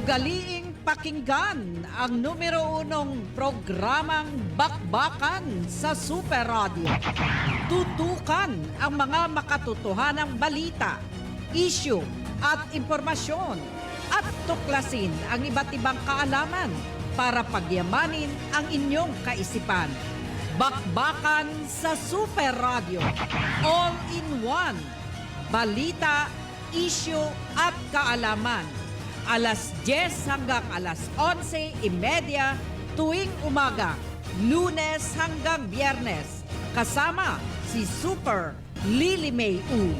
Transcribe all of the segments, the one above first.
Ugaliing pakinggan ang numero 1 programang Bakbakan sa Super Radio. Tutukan ang mga makatotohanang balita, issue at impormasyon at tuklasin ang iba't ibang kaalaman para pagyamanin ang inyong kaisipan. Bakbakan sa Super Radio. All in one. Balita, issue at kaalaman. Alas 10 hanggang alas 11:30 tuwing umaga, Lunes hanggang Biyernes. Kasama si Super Lily May Uy.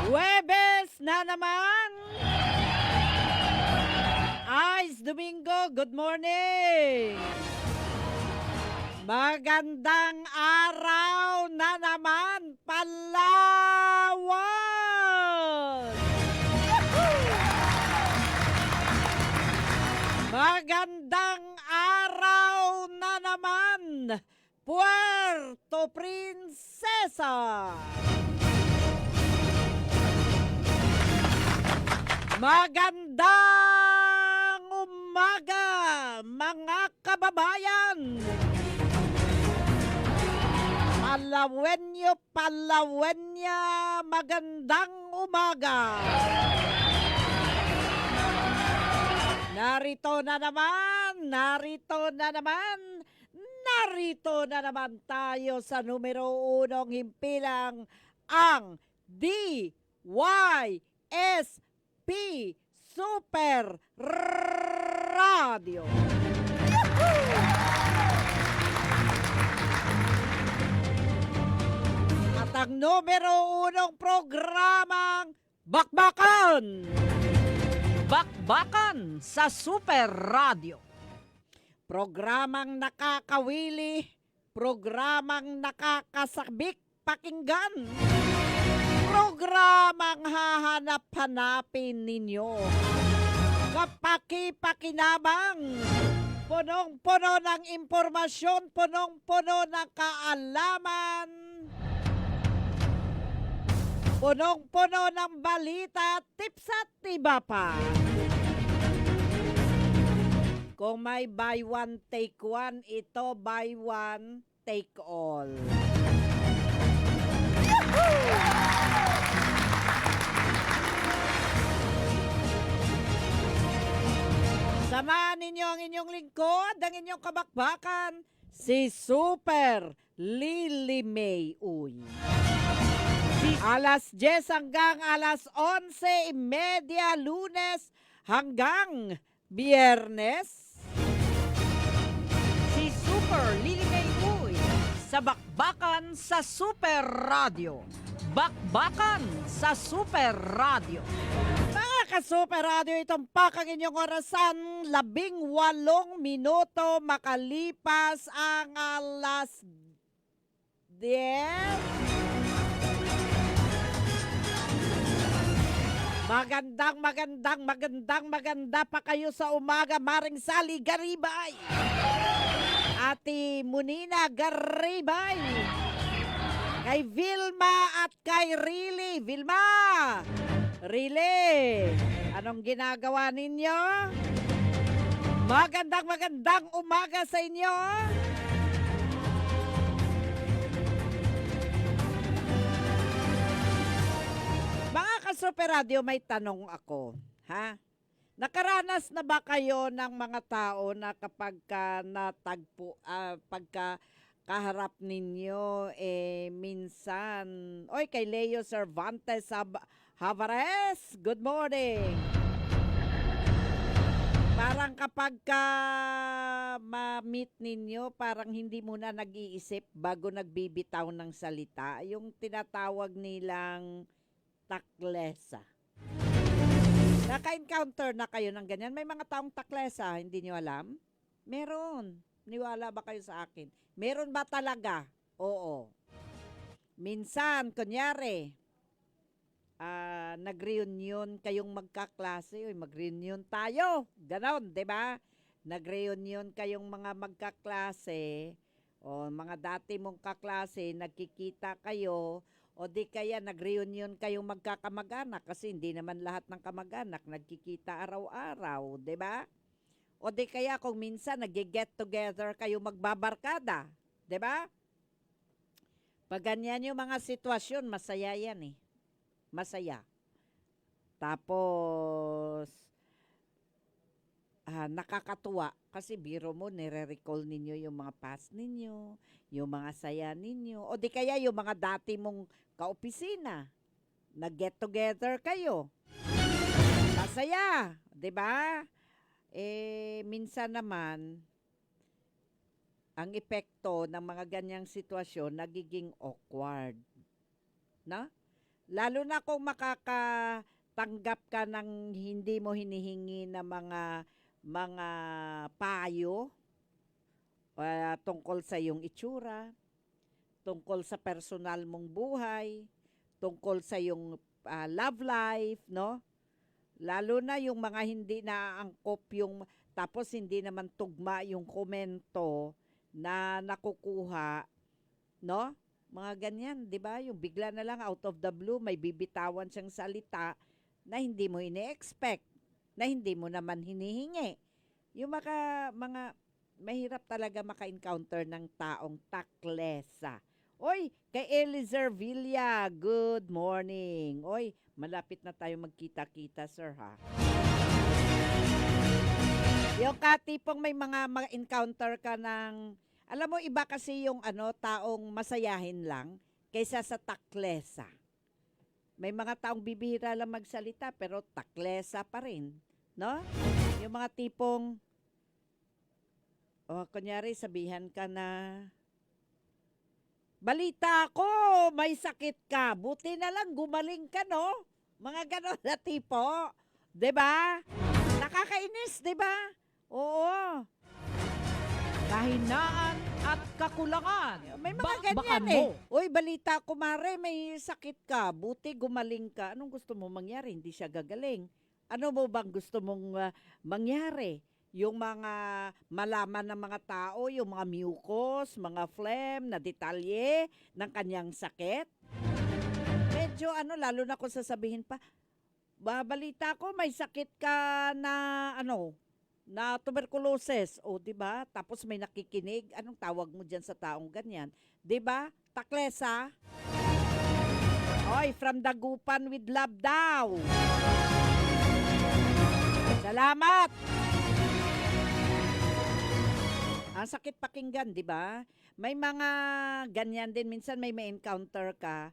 Webes na naman. Ice Domingo, good morning. Magandang araw na naman, Palawan. Magandang araw na naman, Puerto Princesa. Magandang umaga, mga kababayan. Palawenya, magandang umaga. Narito na naman tayo sa numero 1 himpilang ang DYSP Super Radio. At ang numero 1 programang Bakbakan. Bakbakan sa Super Radio. Programang nakakawili, programang nakakasabik pakinggan, programang hahanap-hanapin ninyo, kapaki-pakinabang, punong-puno ng impormasyon, punong-puno ng kaalaman, punong-puno ng balita, tips at iba pa. Kung may buy one, take one, ito buy one, take all. Yahoo! Samahan ninyo ang inyong lingkod, ang inyong kabakbakan, si Super Lily May Uy. Alas 10 hanggang alas 11:30, Lunes hanggang Biyernes. Si Super Lily May Uy sa Bakbakan sa Super Radio. Bakbakan sa Super Radio. Mga ka-Super Radio, itong pakang inyong orasan, 18 minuto makalipas ang alas 10. Maganda pa kayo sa umaga, Maring Sally Garibay. Ate Munina Garibay. Kay Vilma at kay Riley. Vilma! Riley, anong ginagawa ninyo? Magandang umaga sa inyo. Mga ka-Super Radio, may tanong ako. Ha? Nakaranas na ba kayo ng mga tao na kapag natagpo, pagka kaharap ninyo, minsan, oy, kay Leo Cervantes Havares, good morning. Parang kapag ma-meet ninyo, parang hindi muna nag-iisip bago nagbibitaw ng salita. Yung tinatawag nilang taklesa. Naka-encounter na kayo ng ganyan? May mga taong taklesa, hindi nyo alam? Meron. Niwala ba kayo sa akin? Meron ba talaga? Oo. Minsan, kunyari, nag-reunion kayong magkaklase, uy, mag-reunion tayo. Ganon, 'di ba? Nag-reunion kayong mga magkaklase o mga dati mong kaklase, nagkikita kayo o di kaya nag-reunion kayong magkakamag-anak kasi hindi naman lahat ng kamag-anak nagkikita araw-araw, 'di ba? O di kaya kung minsan nag-get together kayo magbabarkada, 'di ba? Pag ganyan yung mga sitwasyon, masaya yan eh. Masaya. Tapos, nakakatuwa kasi biro mo, nire-recall ninyo yung mga past ninyo, yung mga saya ninyo, o di kaya yung mga dati mong kaopisina, nag-get together kayo. Masaya, di ba? Minsan naman, ang epekto ng mga ganyang sitwasyon nagiging awkward. No? Lalo na kung makakatanggap ka ng hindi mo hinihingi na mga payo tungkol sa iyong itsura, tungkol sa personal mong buhay, tungkol sa iyong love life, no? Lalo na yung mga hindi naaangkop yung tapos hindi naman tugma yung komento na nakukuha, no? Mga ganyan, 'di ba? Yung bigla na lang out of the blue may bibitawan siyang salita na hindi mo ini-expect, na hindi mo naman hinihingi. Yung mga mahirap talaga maka-encounter ng taong taklesa. Oy, kay Elizer Villa, good morning. Oy, malapit na tayo magkita-kita, sir, ha? Yung katipong may mga encounter ka ng, alam mo, iba kasi yung taong masayahin lang kaysa sa taklesa. May mga taong bibihira lang magsalita pero taklesa pa rin, no? Yung mga tipong, kunyari sabihan ka na, balita ko, may sakit ka, buti na lang gumaling ka, no? Mga ganon na tipo, 'di ba? Nakakainis, 'di ba? Oo. Kahinaan at kakulangan. May mga Bakbakan ganyan eh. mo. Uy, balita ko mare, may sakit ka. Buti gumaling ka. Anong gusto mo mangyari? Hindi siya gagaling. Ano mo bang gusto mong mangyari? Yung mga malaman ng mga tao, yung mga mucus, mga phlegm na detalye ng kanyang sakit. Medyo lalo na kung sasabihin pa, balita ko may sakit ka na na tuberculosis, o 'di ba? Tapos may nakikinig, anong tawag mo diyan sa taong ganyan? 'Di ba? Taklesa. Oy, from Dagupan with love daw. Salamat. Ang sakit pakinggan, 'di ba? May mga ganyan din minsan may encounter ka.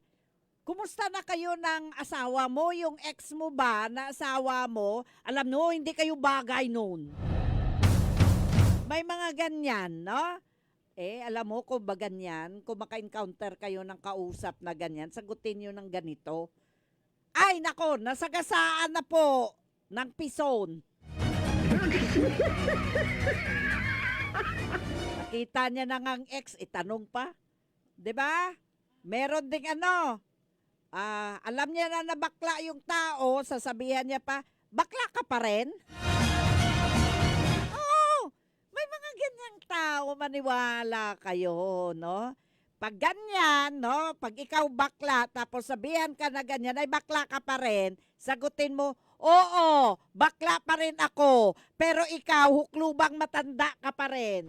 Kumusta na kayo ng asawa mo? Yung ex mo ba na asawa mo? Alam mo, hindi kayo bagay noon. May mga ganyan, no? Alam mo kung ba ganyan, kung maka-encounter kayo ng kausap na ganyan, sagutin nyo ng ganito. Ay, nako, nasagasaan na po ng pison. Nakita niya na ngang ex, itanong pa. 'Di ba? Meron ding alam niya na bakla yung tao, sasabihan niya pa, bakla ka pa rin? Oo, may mga ganyang tao, maniwala kayo, no? Pag ganyan, no? Pag ikaw bakla, tapos sabihan ka na ganyan, ay bakla ka pa rin, sagutin mo, oo, bakla pa rin ako, pero ikaw, huklubang matanda ka pa rin.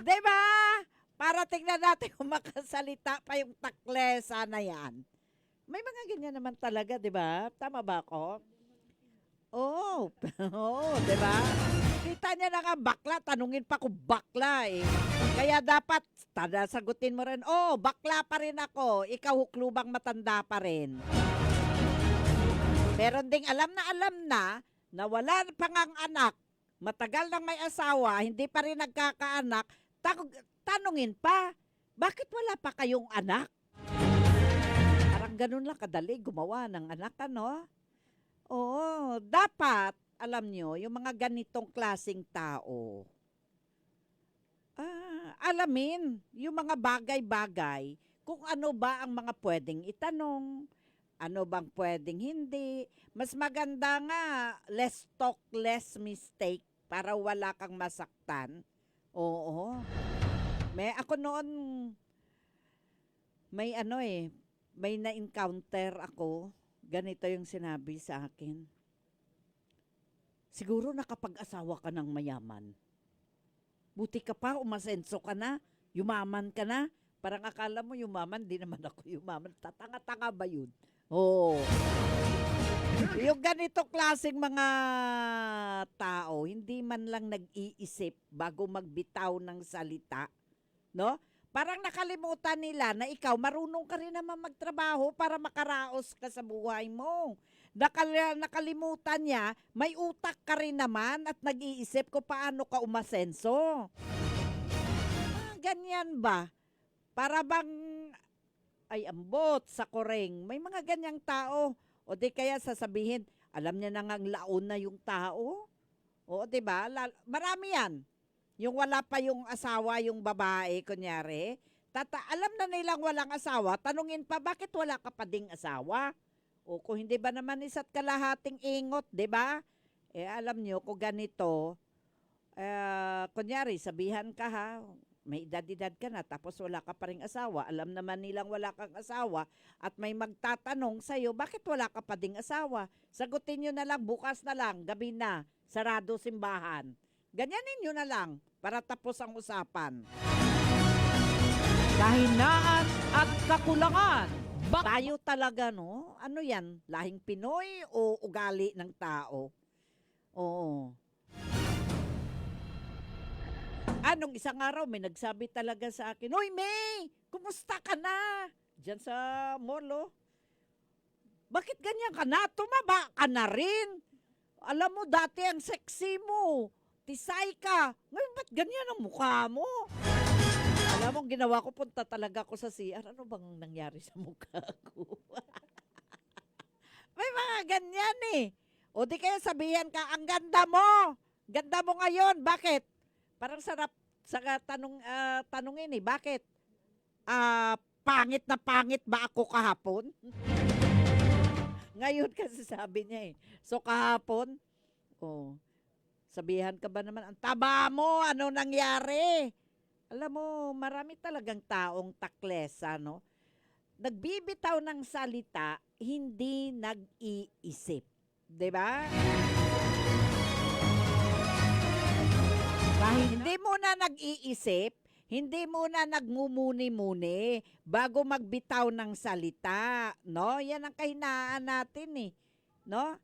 Diba? Para tingnan natin kung makasalita pa yung taklesa na yan. May mga ganyan naman talaga, di ba? Tama ba ako? Oo, oh, di ba? Kita niya na nga bakla, tanungin pa kung bakla eh. Kaya dapat, sagutin mo rin, bakla pa rin ako, ikaw huklubang matanda pa rin. Meron ding alam na wala pa ngang anak, matagal nang may asawa, hindi pa rin nagkakaanak, tanungin pa, bakit wala pa kayong anak? Parang ganun lang kadali gumawa ng anak, Oo, dapat, alam nyo, yung mga ganitong klaseng tao, alamin yung mga bagay-bagay kung ano ba ang mga pwedeng itanong, ano bang pwedeng hindi. Mas maganda nga, less talk, less mistake para wala kang masaktan. Oo. Ako noon, may may na-encounter ako. Ganito yung sinabi sa akin. Siguro nakapag-asawa ka ng mayaman. Buti ka pa, umasenso ka na, yumaman ka na. Parang akala mo yumaman, di naman ako yumaman. Tatanga-tanga ba yun? Oo. Yung ganito klaseng mga tao, hindi man lang nag-iisip bago magbitaw ng salita, no? Parang nakalimutan nila na ikaw marunong ka rin naman magtrabaho para makaraos ka sa buhay mo. Nakalimutan niya, may utak ka rin naman at nag-iisip kung paano ka umasenso. Ganyan ba? Para bang, ay ambot sa koreng. May mga ganyang tao. O di kaya sasabihin, alam niya na nga laon na yung tao. O di ba? Marami yan. Yung wala pa yung asawa, yung babae, kunyari. Alam na nilang walang asawa, tanungin pa, bakit wala ka pa ding asawa? O kung hindi ba naman isa't kalahating ingot, di ba? Alam nyo, kung ganito, kunyari, sabihan ka ha, may edad-edad ka na, tapos wala ka pa ring asawa, alam naman nilang wala kang asawa, at may magtatanong sa'yo, bakit wala ka pa ding asawa? Sagutin nyo na lang, bukas na lang, gabi na, sarado simbahan. Ganyanin nyo na lang, para tapos ang usapan. Kahinaan at kakulangan. Tayo talaga, no? Ano yan? Lahing Pinoy o ugali ng tao? Oo. Anong isang araw, may nagsabi talaga sa akin, Hoy, May! Kumusta ka na? Diyan sa mall, oh. Bakit ganyan ka na? Tumaba ka na rin. Alam mo, dati ang sexy mo. Tisay ka. Ngayon, ba't ganyan ang mukha mo? Alam mo, ginawa ko, punta talaga ako sa CR. Ano bang nangyari sa mukha ko? May mga ganyan eh. O di kaya sabihan ka, ang ganda mo. Ganda mo ngayon. Bakit? Parang sarap sa tanungin eh. Bakit? Pangit na pangit ba ako kahapon? Ngayon kasi sabi niya eh. So kahapon, sabihan ka ba naman, ang taba mo, ano nangyari? Alam mo, marami talagang taong taklesa, no? Nagbibitaw ng salita, hindi nag-iisip. 'Di ba? Hindi muna nag-iisip, hindi muna nagmumuni-muni bago magbitaw ng salita, no? Yan ang kahinaan natin eh, no?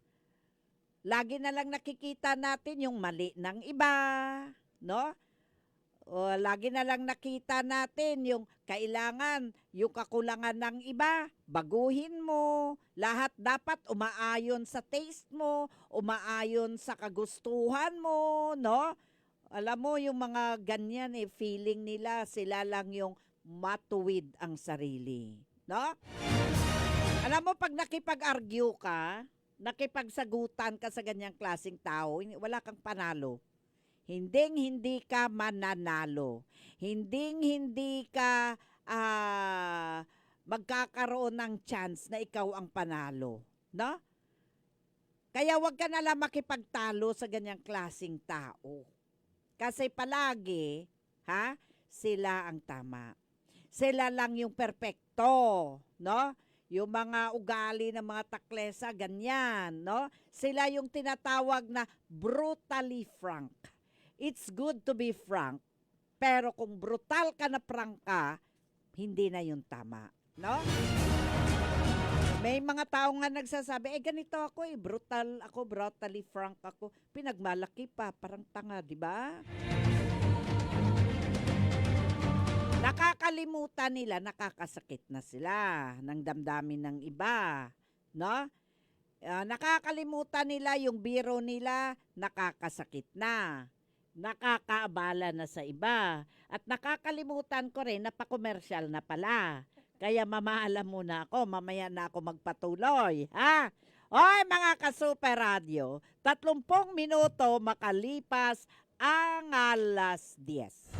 Lagi na lang nakikita natin yung mali ng iba, no? O lagi na lang nakita natin yung kailangan, yung kakulangan ng iba, baguhin mo. Lahat dapat umaayon sa taste mo, umaayon sa kagustuhan mo, no? Alam mo, yung mga ganyan eh, feeling nila, sila lang yung matuwid ang sarili, no? Alam mo, pag nakipag-argue ka, nakipagsagutan ka sa ganyang klaseng tao, wala kang panalo. Hindi ka mananalo. Hindi ka magkakaroon ng chance na ikaw ang panalo. No? Kaya wag ka nalang makipagtalo sa ganyang klaseng tao. Kasi palagi, sila ang tama. Sila lang yung perpekto. No? Yung mga ugali ng mga taklesa, ganyan, no? Sila yung tinatawag na brutally frank. It's good to be frank, pero kung brutal ka na frank ka, hindi na yun tama, no? May mga tao nga nagsasabi, ganito ako brutal ako, brutally frank ako. Pinagmalaki pa, parang tanga, di ba? Nakakalimutan nila, nakakasakit na sila ng damdamin ng iba, no? Nakakalimutan nila yung biro nila, nakakasakit na. Nakakaabala na sa iba. At nakakalimutan ko rin na pa-commercial na pala. Kaya mamaalam muna ako, mamaya na ako magpatuloy, ha? Oy, mga ka-Super Radio, 30 minuto makalipas ang alas 10.